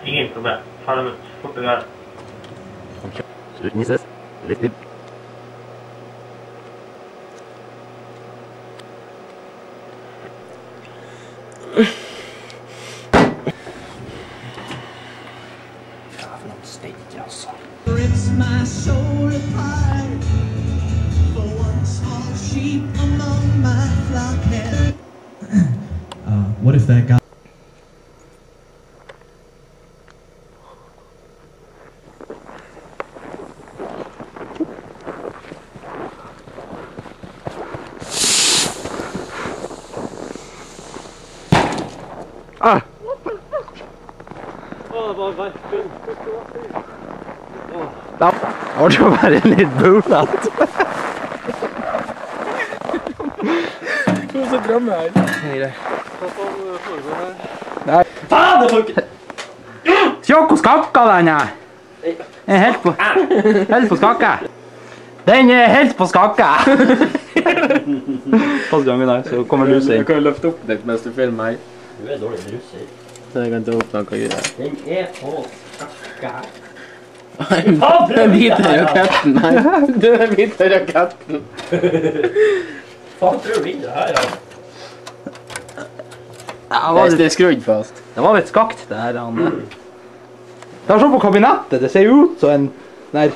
Ingen problem. Ta dem ut. Fort og greit. Sluttnisses. Litt litt. For noen steik, altså. Rips my soul apart for one small sheep among my flock head. What if that guy? Ah! Det var bare Da var det jo bare litt bulat. Hva så drømmer jeg? Nei. Faen, det får ikke... Sjokko skakka den her. Den er helt på skakka. Den er helt på skakka. Pass gangen der, så kommer lusa inn. Jeg kan jo løfte opp litt mens du filmer meg. Du er dårlig russer. Så jeg kan ta opp noe greier. Den er på skakka. Den hvite raketten, nei. Du er den hvite raketten. Faen, tror du ikke det her, ja? Det er skrudd fast. Det var litt skakt, det her. Ta så på kabinettet, det ser jo ut som en halv